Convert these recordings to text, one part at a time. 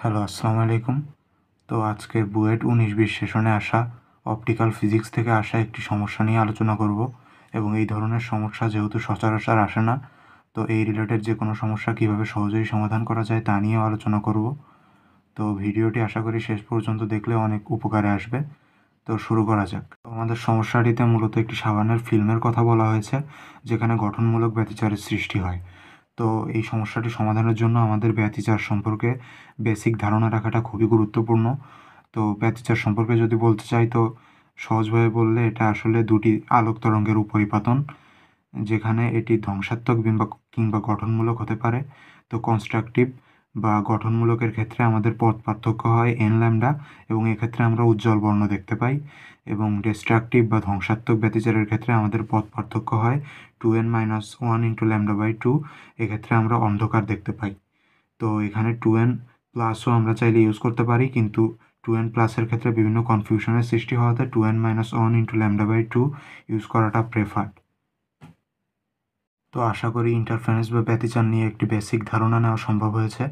Hello, আসসালামু আলাইকুম। তো আজকে বুয়েট 19-20 সেশনে আসা অপটিক্যাল ফিজিক্স থেকে আসা একটি সমস্যা নিয়ে আলোচনা করব এবং এই ধরনের সমস্যা যেহেতু সচরাচর আসে না, তো এই রিলেটেড যে কোনো সমস্যা কীভাবে সহজেই সমাধান করা যায় তা নিয়েও আলোচনা করব। তো ভিডিওটি আশা করি শেষ পর্যন্ত দেখলে অনেক উপকারে আসবে। তো শুরু করা যাক। তো আমাদের সমস্যাটিতে মূলত একটি সাবানের ফিল্মের কথা বলা হয়েছে, যেখানে গঠনমূলক ব্যতিচারের সৃষ্টি হয়। তো এই সমস্যাটি সমাধানের জন্য আমাদের ব্যতিচার সম্পর্কে বেসিক ধারণা রাখাটা খুবই গুরুত্বপূর্ণ। তো ব্যতিচার সম্পর্কে যদি বলতে চাই, তো সহজভাবে বললে এটা আসলে দুটি আলোক তরঙ্গের উপরিপাতন, যেখানে এটি ধ্বংসাত্মক কিংবা গঠনমূলক হতে পারে। তো কনস্ট্রাকটিভ বা গঠনমূলকের ক্ষেত্রে আমাদের পথ পার্থক্য হয় n ল্যামডা, এবং এক্ষেত্রে আমরা উজ্জ্বল বর্ণ দেখতে পাই। এবং ডিস্ট্রাকটিভ বা ধ্বংসাত্মক ব্যতিচারের ক্ষেত্রে আমাদের পথ পার্থক্য হয় 2n-1 ইন্টু λ/2, এক্ষেত্রে আমরা অন্ধকার দেখতে পাই। তো এখানে 2n প্লাসও আমরা চাইলে ইউজ করতে পারি, কিন্তু 2n প্লাসের ক্ষেত্রে বিভিন্ন কনফিউশনের সৃষ্টি হওয়াতে 2n-1 ইন্টু λ/2 ইউজ করাটা প্রেফার্ড। তো আশা করি ইন্টারফারেন্স বা ব্যতিচার নিয়ে একটি বেসিক ধারণা নেওয়া সম্ভব হয়েছে,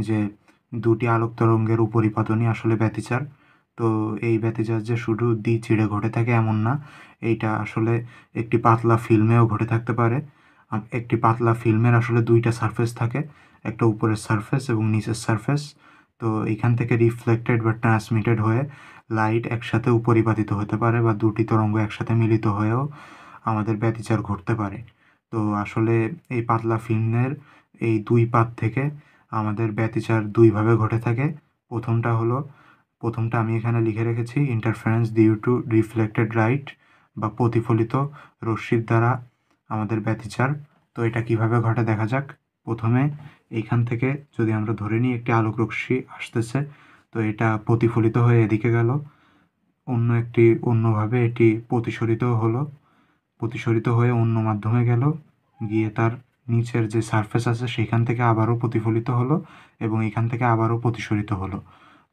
যে দুটি আলোক তরঙ্গের উপরিপাতনই আসলে ব্যতিচার। তো এই ব্যতিচার যে শুধু চিড়ে ঘটে থাকে এমন না, এইটা আসলে একটি পাতলা ফিল্মেও ঘটে থাকতে পারে। একটি পাতলা ফিল্মের আসলে দুইটা সারফেস থাকে, একটা উপরের সারফেস এবং নিচের সারফেস। তো এখান থেকে রিফ্লেক্টেড বা ট্রান্সমিটেড হয়ে লাইট একসাথে উপরিপাতিত হতে পারে, বা দুটি তরঙ্গ একসাথে মিলিত হয়েও আমাদের ব্যতিচার ঘটতে পারে। তো আসলে এই পাতলা ফিল্মের এই দুই পাত থেকে আমাদের ব্যতিচার দুইভাবে ঘটে থাকে। প্রথমটা আমি এখানে লিখে রেখেছি, interference due to reflected light, বা প্রতিফলিত রশ্মির দ্বারা আমাদের ব্যতিচার। তো এটা কিভাবে ঘটে দেখা যাক। প্রথমে এইখান থেকে যদি আমরা ধরে নিই একটি আলোক রশ্মি আসতেছে, তো এটা প্রতিফলিত হয়ে এদিকে গেল, অন্যভাবে এটি প্রতিসরিত হয়ে অন্য মাধ্যমে গেল, গিয়ে তার নিচের যে সারফেস আছে সেখান থেকে আবারও প্রতিফলিত হলো, এবং এখান থেকে আবারও প্রতিসরিত হলো।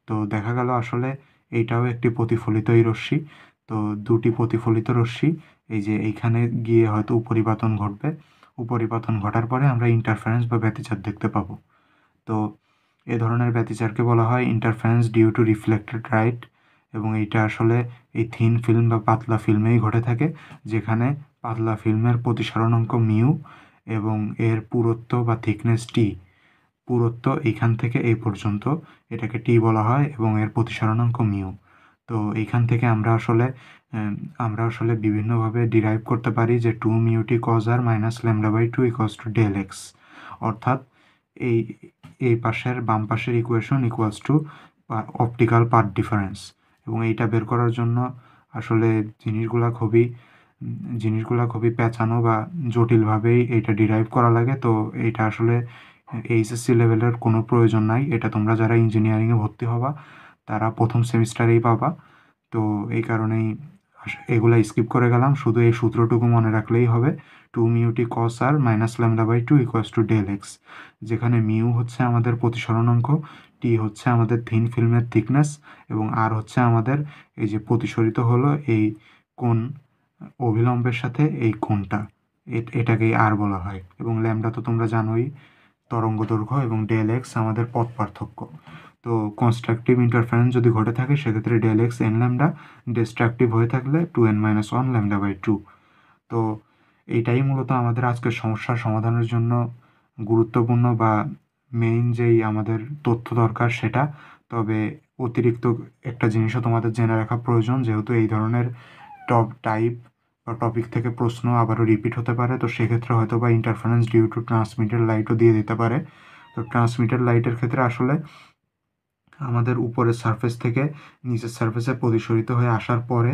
তো দেখা গেল আসলে এইটাও একটি প্রতিফলিতই রশ্মি। তো দুটি প্রতিফলিত রশ্মি এই যে এইখানে গিয়ে হয়তো উপরিপাতন ঘটবে। উপরিপাতন ঘটার পরে আমরা ইন্টারফারেন্স বা ব্যতিচার দেখতে পাবো। তো এ ধরনের ব্যতিচারকে বলা হয় interference due to reflected light, এবং এইটা আসলে এই থিন ফিল্ম বা পাতলা ফিল্মেই ঘটে থাকে, যেখানে পাতলা ফিল্মের প্রতিসরণাঙ্ক মিউ এবং এর পুরুত্ব বা থিকনেস টি। পুরুত্ব এইখান থেকে এই পর্যন্ত, এটাকে টি বলা হয়, এবং এর প্রতিসরণাঙ্ক মিউ। তো এইখান থেকে আমরা আসলে বিভিন্নভাবে ডিরাইভ করতে পারি যে 2 mu t cos r minus λ/2 equals to del x. অর্থাৎ এই পাশের বাম পাশের equation equals to optical path difference. এবং এইটা বের করার জন্য আসলে জিনিসগুলা খুবই পেঁচানো বা জটিলভাবেই এইটা ডিরাইভ করা লাগে। তো এইটা আসলে এইচএসসি লেভেলের কোনো প্রয়োজন নাই, এটা তোমরা যারা ইঞ্জিনিয়ারিংয়ে ভর্তি হবা তারা প্রথম সেমিস্টারেই পাবা। তো এই কারণেই এগুলা স্কিপ করে গেলাম, শুধু এই সূত্রটুকু মনে রাখলেই হবে। 2 mu t cos r minus λ/2 equals to del x, যেখানে মিউ হচ্ছে আমাদের প্রতিসরণাঙ্ক, টি হচ্ছে আমাদের থিন ফিল্মের থিকনেস, এবং আর হচ্ছে আমাদের এই যে প্রতিসরিত হলো এই কোণ অভিলম্বের সাথে এই কোণটা, এটাকেই আর বলা হয়। এবং ল্যামডা তো তোমরা জানোই তরঙ্গ দৈর্ঘ্য, এবং ডেল এক্স আমাদের পথ পার্থক্য। তো কনস্ট্রাকটিভ ইন্টারফারেন্স যদি ঘটে থাকে সেক্ষেত্রে del x n lambda, destructive হয়ে থাকলে 2n-1 λ/2। তো এইটাই মূলত আমাদের আজকের সমস্যার সমাধানের জন্য গুরুত্বপূর্ণ বা মেইন যেই আমাদের তথ্য দরকার সেটা। তবে অতিরিক্ত একটা জিনিসও তোমাদের জেনে রাখা প্রয়োজন, যেহেতু এই ধরনের টাইপ বা টপিক থেকে প্রশ্ন আবারও রিপিট হতে পারে। তো সেক্ষেত্রে হয়তো বা ইন্টারফারেন্স ডিউ টু ট্রান্সমিটেড লাইটও দিয়ে দিতে পারে। তো ট্রান্সমিটেড লাইটের ক্ষেত্রে আসলে আমাদের উপরের সারফেস থেকে নিচের সারফেসে প্রতিসরিত হয়ে আসার পরে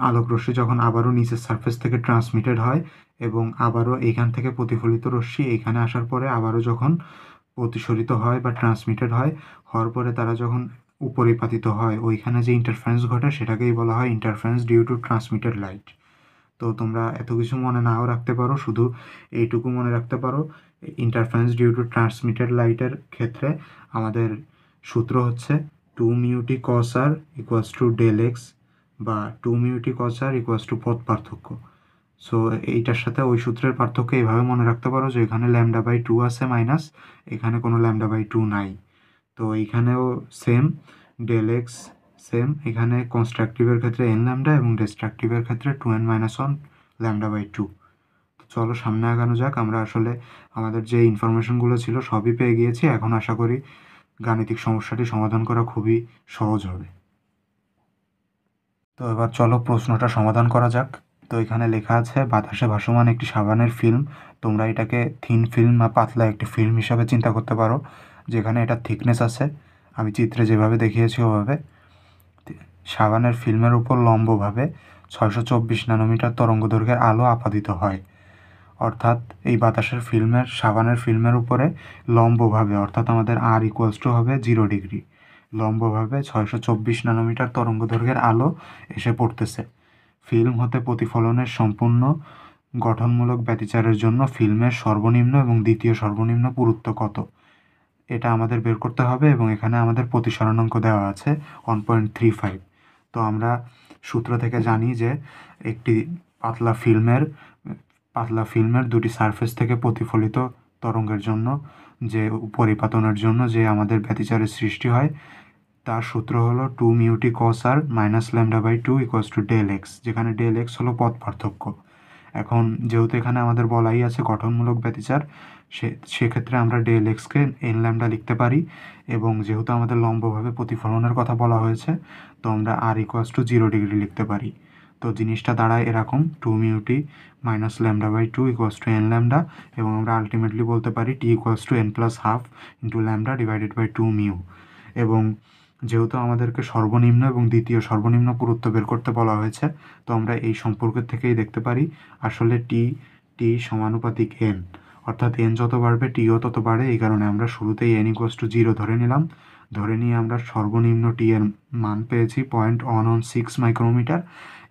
আলোক রশ্মি যখন আবারও নিচের সারফেস থেকে ট্রান্সমিটেড হয়, এবং আবারও এখান থেকে প্রতিফলিত রশ্মি এখানে আসার পরে আবারও যখন প্রতিসরিত হয় বা ট্রান্সমিটেড হওয়ার পরে তারা যখন উপরিপাতিত হয়, ওইখানে যে ইন্টারফারেন্স ঘটে সেটাকেই বলা হয় interference due to transmitted light. তো তোমরা এত কিছু মনে নাও রাখতে পারো, শুধু এইটুকু মনে রাখতে পারো, ইন্টারফারেন্স ডিউ টু ট্রান্সমিটেড লাইটের ক্ষেত্রে আমাদের সূত্র হচ্ছে 2 mu t cos r equals to del x, বা 2 mu t cos r equals to পথ পার্থক্য। সো এইটার সাথে ওই সূত্রের পার্থক্য এইভাবে মনে রাখতে পারো যে এখানে λ/2 আছে মাইনাস, এখানে কোনো λ/2 নাই। তো এইখানেও সেম, ডেল এক্স সেম, এখানে কনস্ট্রাকটিভের ক্ষেত্রে এন ল্যামডা এবং ডিস্ট্রাকটিভের ক্ষেত্রে 2n-1 λ/2। তো চলো সামনে আগানো যাক। আমরা আসলে আমাদের যে ইনফরমেশনগুলো ছিল সবই পেয়ে গিয়েছি। এখন আশা করি গাণিতিক সমস্যাটি সমাধান করা খুবই সহজ হবে। তো এবার চলো প্রশ্নটা সমাধান করা যাক। তো এখানে লেখা আছে বাতাসে ভাসমান একটি সাবানের ফিল্ম। তোমরা এটাকে থিন ফিল্ম বা পাতলা একটি ফিল্ম হিসাবে চিন্তা করতে পারো, যেখানে এটা থিকনেস আছে আমি চিত্রে যেভাবে দেখিয়েছি ওভাবে। সাবানের ফিল্মের উপর লম্বভাবে 624 ন্যানোমিটার তরঙ্গদৈর্ঘ্যের আলো আপাদিত হয়। অর্থাৎ এই বাতাসের ফিল্মের সাবানের ফিল্মের উপরে লম্বভাবে, অর্থাৎ আমাদের R হবে 0 ডিগ্রি, লম্বভাবে 624 ন্যানোমিটার তরঙ্গদৈর্ঘ্যের আলো এসে পড়তেছে। ফিল্ম হতে প্রতিফলনের সম্পূর্ণ গঠনমূলক ব্যতিচারের জন্য ফিল্মের সর্বনিম্ন এবং দ্বিতীয় সর্বনিম্ন পুরুত্ব কত, এটা আমাদের বের করতে হবে। এবং এখানে আমাদের প্রতিসরণাঙ্ক দেওয়া আছে 1.35। তো আমরা সূত্র থেকে জানি যে একটি পাতলা ফিল্মের দুটি সারফেস থেকে প্রতিফলিত তরঙ্গের জন্য যে পরিপাতনের জন্য যে আমাদের ব্যতিচারের সৃষ্টি হয়, তার সূত্র হলো 2μt cos r - λ/2 = del x, যেখানে ডেল এক্স হলো পথ পার্থক্য। এখন যেহেতু এখানে আমাদের বলাই আছে গঠনমূলক ব্যতিচার, সেক্ষেত্রে আমরা ডেল এক্সকে এন ল্যামডা লিখতে পারি। এবং যেহেতু আমাদের লম্বভাবে প্রতিফলনের কথা বলা হয়েছে, তো আমরা R = 0 ডিগ্রি লিখতে পারি। তো জিনিসটা দাঁড়ায় এরকম 2μt - λ/2 = n ল্যামডা, এবং আমরা আলটিমেটলি বলতে পারি t = n+12 × λ/2μ। এবং যেহেতু আমাদেরকে সর্বনিম্ন এবং দ্বিতীয় সর্বনিম্ন পুরুত্ব বের করতে বলা হয়েছে, তো আমরা এই সম্পর্কের থেকেই দেখতে পারি আসলে টি সমানুপাতিক n, অর্থাৎ n যত বাড়বে টিও তত বাড়ে। এই কারণে আমরা শুরুতেই n = 0 ধরে নিলাম। ধরে নিয়ে আমরা সর্বনিম্ন টি এর মান পেয়েছি 0.116 মাইক্রোমিটার,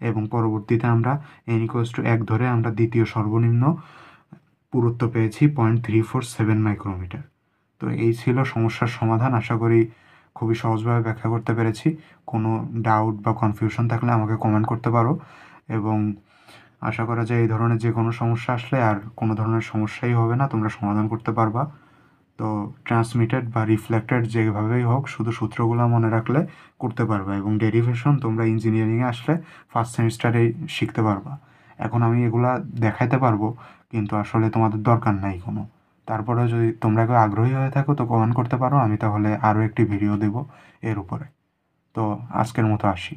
এবং পরবর্তীতে আমরা n = 1 ধরে আমরা দ্বিতীয় সর্বনিম্ন পুরুত্ব পেয়েছি 0.347 মাইক্রোমিটার। তো এই ছিল সমস্যার সমাধান। আশা করি খুবই সহজভাবে ব্যাখ্যা করতে পেরেছি। কোনো ডাউট বা কনফিউশন থাকলে আমাকে কমেন্ট করতে পারো, এবং আশা করা যায় এই ধরনের যে কোনো সমস্যা আসলে আর কোনো ধরনের সমস্যাই হবে না, তোমরা সমাধান করতে পারবা। তো ট্রান্সমিটেড বা রিফ্লেক্টেড যেভাবেই হোক, শুধু সূত্রগুলো মনে রাখলে করতে পারবা। এবং ডেরিভেশন তোমরা ইঞ্জিনিয়ারিংয়ে আসলে ফার্স্ট সেমিস্টারেই শিখতে পারবা। এখন আমি এগুলা দেখাইতে পারবো, কিন্তু আসলে তোমাদের দরকার নাই কোনো। তারপরেও যদি তোমরা কেউ আগ্রহী হয়ে থাকো তো কমেন্ট করতে পারো, আমি তাহলে আরও একটি ভিডিও দেব এর উপরে। তো আজকের মতো আসি।